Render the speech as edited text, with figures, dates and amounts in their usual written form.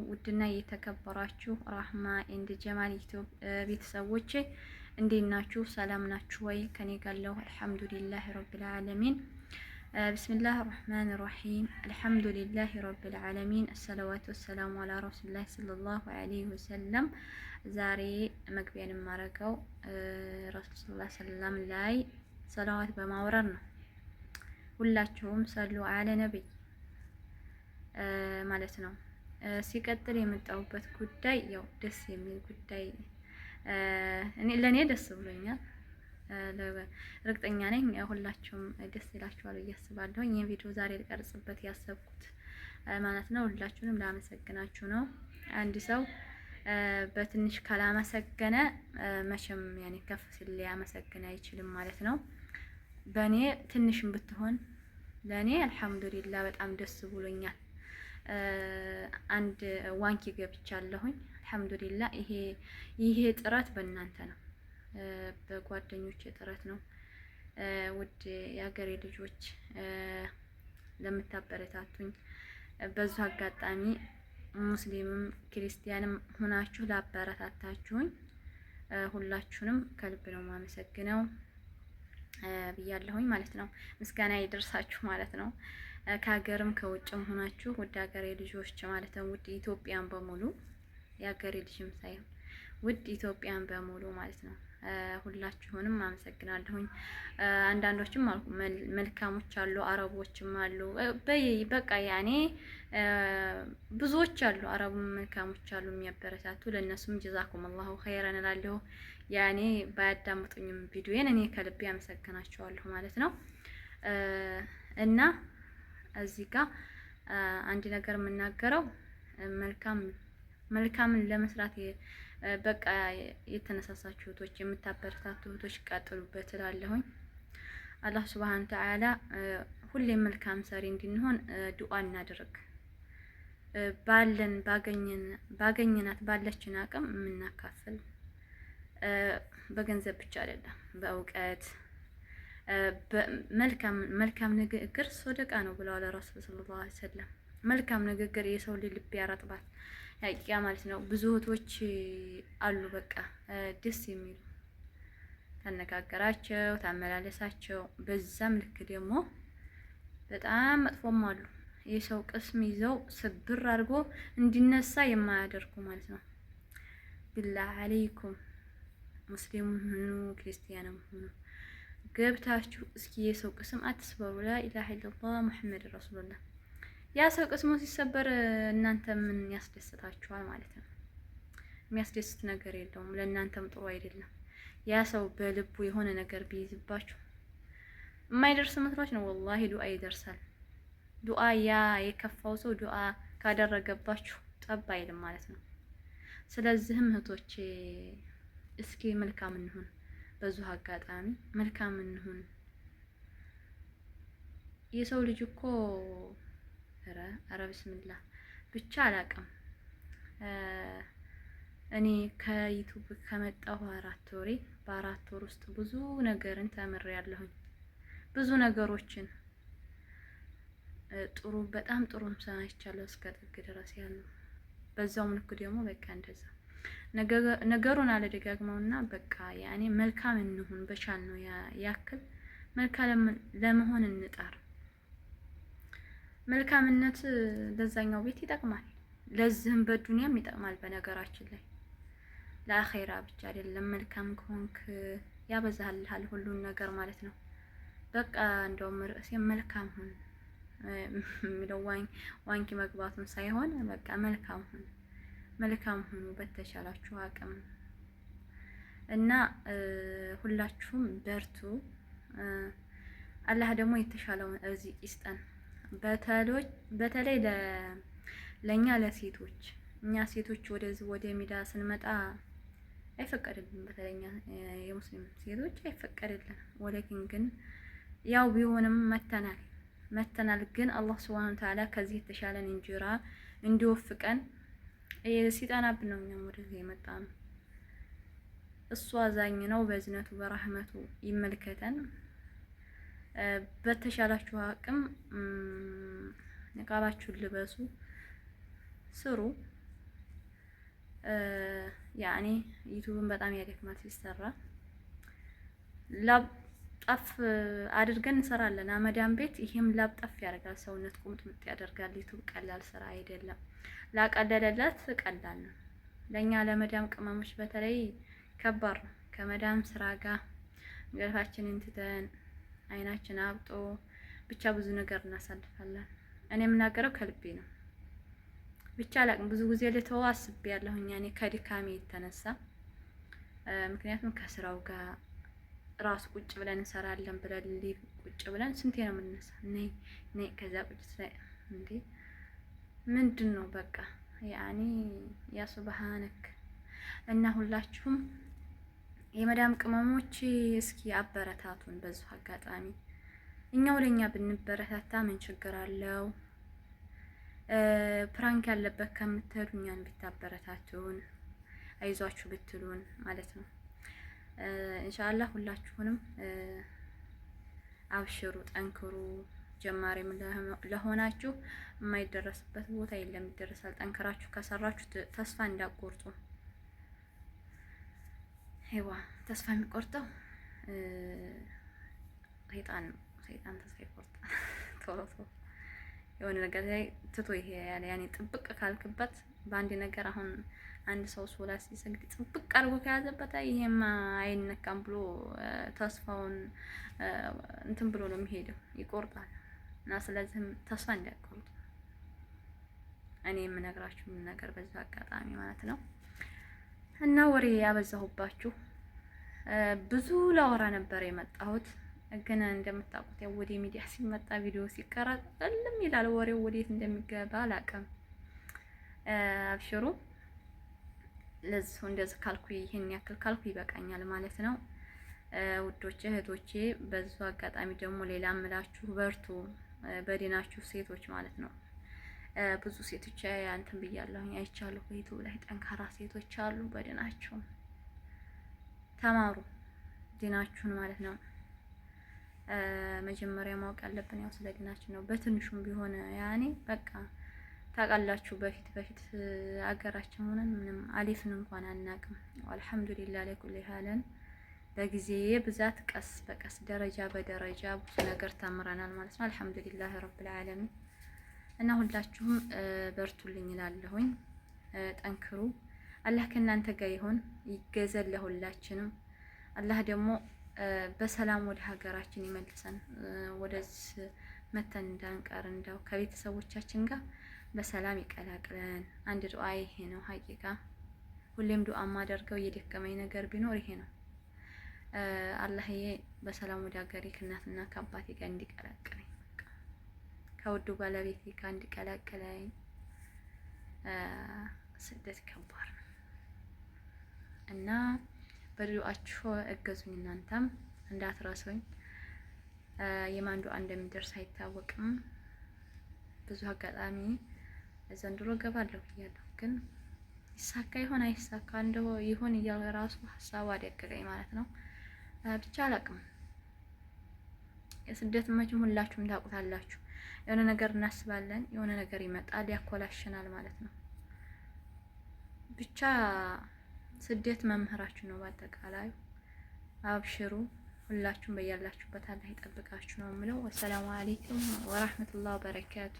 ውድና የተከበራችሁ ራህማ ኤንድ ጀማል ዩቲዩብ ቤተሰቦቼ እንዴት ናችሁ? ሰላም ናችሁ ወይ? ከኔ ጋር አልሐምዱሊላህ ረብል ዓለሚን። ቢስሚላህ ራህማን ራሂም አልሐምዱሊላህ ረብል ዓለሚን አሰላዋቱ ወሰላሙ አላ ረሱሊላህ ሰለላሁ ዐለይሂ ወሰለም። ዛሬ መግቢያን የማረገው ረሱላህ ሰለላም ላይ ሰላዋት በማውረድ ነው። ሁላችሁም ሰሉ አለ ነብይ ማለት ነው። ሲቀጥል የመጣሁበት ጉዳይ ያው ደስ የሚል ጉዳይ ለእኔ ደስ ብሎኛል። እርግጠኛ ነኝ ሁላችሁም ደስ ይላችኋል ብዬ አስባለሁ። ይህን ቪዲዮ ዛሬ ልቀርጽበት ያሰብኩት ማለት ነው ሁላችሁንም ላመሰግናችሁ ነው። አንድ ሰው በትንሽ ካላመሰገነ መቼም ያኔ ከፍ ሲል ሊያመሰግን አይችልም ማለት ነው። በእኔ ትንሽም ብትሆን ለእኔ አልሐምዱሊላህ በጣም ደስ ብሎኛል። አንድ ዋንኪ ገብቻለሁኝ። አልሐምዱሊላህ ይሄ ጥረት በእናንተ ነው፣ በጓደኞች ጥረት ነው። ውድ የሀገሬ ልጆች ለምታበረታቱኝ በዙ አጋጣሚ ሙስሊምም ክርስቲያንም ሆናችሁ ላበረታታችሁኝ ሁላችሁንም ከልብ ነው የማመሰግነው ብያለሁኝ ማለት ነው። ምስጋና ይደርሳችሁ ማለት ነው። ከሀገርም ከውጭም ሆናችሁ ውድ ሀገሬ ልጆች ማለት ነው። ውድ ኢትዮጵያን በሙሉ የሀገሬ ልጅም ሳይሆን ውድ ኢትዮጵያን በሙሉ ማለት ነው። ሁላችሁንም አመሰግናለሁኝ። አንዳንዶችም መልካሞች አሉ፣ አረቦችም አሉ። በቃ ያኔ ብዙዎች አሉ፣ አረቡም መልካሞች አሉ የሚያበረታቱ። ለእነሱም ጀዛኩም አላሁ ኸይረን እላለሁ። ያኔ ባያዳምጡኝም ቪዲዮዬን እኔ ከልቤ አመሰግናቸዋለሁ ማለት ነው። እና እዚህ ጋር አንድ ነገር የምናገረው መልካምን ለመስራት በቃ የተነሳሳችሁ እህቶች፣ የምታበረታቱ እህቶች ቀጥሉበት እላለሁኝ። አላህ ሱብሃነሁ ወተዓላ ሁሌም መልካም ሰሪ እንድንሆን ዱዓ እናድርግ። ባገኘናት ባለችን አቅም የምናካፍል በገንዘብ ብቻ አይደለም፣ በእውቀት መልካም ንግግር ሶደቃ ነው ብለዋል ረሱል ሰለላሁ ዐለይሂ ወሰለም። መልካም ንግግር የሰው ልብ ያረጥባል ያ ማለት ነው። ብዙ እህቶች አሉ በቃ ደስ የሚሉ ታነጋገራቸው፣ ታመላለሳቸው። በዛም ልክ ደግሞ በጣም መጥፎም አሉ፣ የሰው ቅስም ይዘው ስብር አድርጎ እንዲነሳ የማያደርጉ ማለት ነው። ቢላህ አለይኩም ሙስሊሙም ሁኑ ክርስቲያንም ሁኑ ገብታችሁ እስኪ የሰው ቅስም አትስበሩ። ላኢላሀ ኢለላህ ሙሐመድ ረሱሉላህ። ያ ሰው ቅስሙ ሲሰበር እናንተ ምን ያስደስታችኋል ማለት ነው? የሚያስደስት ነገር የለውም፣ ለእናንተም ጥሩ አይደለም። ያ ሰው በልቡ የሆነ ነገር ቢይዝባችሁ የማይደርስ መስሏችሁ ነው። ወላሂ ዱዓ ይደርሳል። ዱዓ ያ የከፋው ሰው ዱዓ ካደረገባችሁ ጠብ አይልም ማለት ነው። ስለዚህም እህቶቼ እስኪ መልካም እንሁን፣ በዙ አጋጣሚ መልካም እንሁን። የሰው ልጅ እኮ ኧረ ቢስሚላህ ብቻ አላውቅም። እኔ ከዩቲዩብ ከመጣሁ በአራት ወር ውስጥ ብዙ ነገርን ተምሬያለሁኝ። ብዙ ነገሮችን በጣም ጥሩ ሰናይቻለሁ እስከ ጥግ ድረስ ያሉ። በዛውም ልክ ደግሞ በቃ እንደዛ ነገሩን አለደጋግመውና በቃ ያኔ መልካም እንሁን፣ በቻልነው ያክል መልካም ለመሆን እንጣር። መልካምነት ለዛኛው ቤት ይጠቅማል፣ ለዚህም በዱንያም ይጠቅማል። በነገራችን ላይ ለአኺራ ብቻ አይደለም። መልካም ከሆንክ ያበዛልሃል ሁሉን ነገር ማለት ነው። በቃ እንደውም ርዕሴ መልካም ሁን የሚለው ዋንኪ መግባቱን ሳይሆን በቃ መልካም ሁኑ በተቻላችሁ አቅም እና ሁላችሁም በርቱ። አላህ ደግሞ የተሻለውን እዚህ ይስጠን። በተለይ ለኛ ለሴቶች፣ እኛ ሴቶች ወደ ሜዳ ስንመጣ አይፈቀድልንም። በተለይኛ የሙስሊም ሴቶች አይፈቀድልን። ወለኪን ግን ያው ቢሆንም መተናል። ግን አላህ ሱብሃነሁ ወተዓላ ከዚህ የተሻለን እንጀራ እንዲወፍቀን ሲጠናብን ነው እኛም ወደዚህ የመጣ ነው። እሱ አዛኝ ነው፣ በዝነቱ በረህመቱ ይመልከተን። በተሻላችሁ አቅም ንቃባችሁን ልበሱ፣ ስሩ። ያኔ ዩቲዩብን በጣም ያደክማል ሲሰራ። ላብ ጠፍ አድርገን እንሰራለን አመዳም ቤት። ይሄም ላብ ጠፍ ያደርጋል፣ ሰውነት ቁምጥምጥ ያደርጋል። ዩቲዩብ ቀላል ስራ አይደለም። ላቀለለለት ቀላል ነው። ለኛ ለመዳም ቅመሞች በተለይ ከባድ ነው። ከመዳም ስራ ጋር ገርፋችንን ትተን አይናችን አብጦ ብቻ ብዙ ነገር እናሳልፋለን። እኔ የምናገረው ከልቤ ነው። ብቻ አላቅም ብዙ ጊዜ ልተው አስቤያለሁኝ እኔ ከድካሜ የተነሳ ምክንያቱም ከስራው ጋር ራሱ ቁጭ ብለን እንሰራለን ብለን ቁጭ ብለን ስንቴ ነው የምንነሳ? ነይ ከዛ ቁጭ ላይ እንዴ ምንድን ነው በቃ ያኔ ያ ሱብሃንክ። እና ሁላችሁም የመዳም ቅመሞች እስኪ አበረታቱን። በዙ አጋጣሚ እኛው ለኛ ብንበረታታ ምን ችግር አለው? ፕራንክ ያለበት ከምትሄዱ እኛን ብታበረታቱን አይዟችሁ ብትሉን ማለት ነው። ኢንሻአላህ ሁላችሁንም አብሽሩ፣ ጠንክሩ። ጀማሪም ለሆናችሁ የማይደረስበት ቦታ የለም፣ ይደረሳል። ጠንክራችሁ ከሰራችሁ ተስፋ እንዳትቆርጡ። አይዋ ተስፋ የሚቆርጠው ሰይጣን ነው። ሰይጣን ተስፋ ይቆርጣል ቶሎ የሆነ ነገር ላይ ትቶ ይሄ ያኔ ጥብቅ ካልክበት በአንድ ነገር። አሁን አንድ ሰው ሶላት ሲሰግድ ጥብቅ አድርጎ ከያዘበት ይሄማ አይነካም ብሎ ተስፋውን እንትን ብሎ ነው የሚሄደው፣ ይቆርጣል። እና ስለዚህም ተስፋ እንዳይቆርጡ እኔ የምነግራችሁ ነገር በዛ አጋጣሚ ማለት ነው። እና ወሬ ያበዛሁባችሁ ብዙ ላወራ ነበር የመጣሁት፣ ግን እንደምታውቁት ያው ወደ ሚዲያ ሲመጣ ቪዲዮ ሲቀረጽ እልም ይላል። ወሬው ወዴት እንደሚገባ አላውቅም። አብሽሩ። ለዚህ እንደዚህ ካልኩ ይሄን ያክል ካልኩ ይበቃኛል ማለት ነው። ውዶቼ እህቶቼ፣ በዙ አጋጣሚ ደግሞ ሌላ እምላችሁ በርቱ፣ በዲናችሁ ሴቶች ማለት ነው። ብዙ ሴቶች አንተን ብያለሁኝ አይቻለሁ። በዩቲዩብ ላይ ጠንካራ ሴቶች አሉ። በዲናችሁ ተማሩ፣ ዲናችሁን ማለት ነው። መጀመሪያ ማወቅ ያለብን ያው ስለ ዲናችን ነው። በትንሹም ቢሆን ያኔ በቃ ታውቃላችሁ፣ በፊት አገራችን ሆነን ምንም አሊፍን እንኳን አናውቅም። አልሐምዱሊላህ ለኩል ሀለን በጊዜ ብዛት ቀስ በቀስ ደረጃ በደረጃ ብዙ ነገር ተምረናል ማለት ነው። አልሐምዱሊላህ ረብል ዓለሚን። እና ሁላችሁም በርቱልኝ እላለሁኝ። ጠንክሩ። አላህ ከእናንተ ጋር ይሁን፣ ይገዘል ለሁላችንም። አላህ ደግሞ በሰላም ወደ ሀገራችን ይመልሰን። ወደዚህ መተን እንዳንቀር እንደው ከቤተሰቦቻችን ጋር በሰላም ይቀላቅለን። አንድ ዱዓ ይሄ ነው ሀቂቃ። ሁሌም ዱዓ ማደርገው የደከመኝ ነገር ቢኖር ይሄ ነው። አላህዬ በሰላም ወደ ሀገሬ ከእናትና ከአባቴ ጋር እንዲቀላቅለኝ፣ ከውዱ ባለቤቴ ጋር እንዲቀላቅለኝ። ስደት ከባድ ነው እና በዱዓችሁ እገዙኝ። እናንተም እንዳትረሱኝ። የማን ዱዓ እንደሚደርስ አይታወቅም። ብዙ አጋጣሚ ዘንድሮ ገባለሁ ብያለሁ፣ ግን ይሳካ ይሆን አይሳካ እንደው ይሆን እያለ ራሱ ሀሳቡ አደቀቀኝ ማለት ነው። ብቻ አላቅም። የስደት መቼም ሁላችሁም ታውቁታላችሁ። የሆነ ነገር እናስባለን፣ የሆነ ነገር ይመጣል፣ ያኮላሽናል ማለት ነው። ብቻ ስደት መምህራችሁ ነው። በአጠቃላይ አብሽሩ። ሁላችሁም በያላችሁበት አላህ ይጠብቃችሁ ነው የምለው። ወሰላሙ አለይኩም ወራህመቱላሂ ወበረካቱ።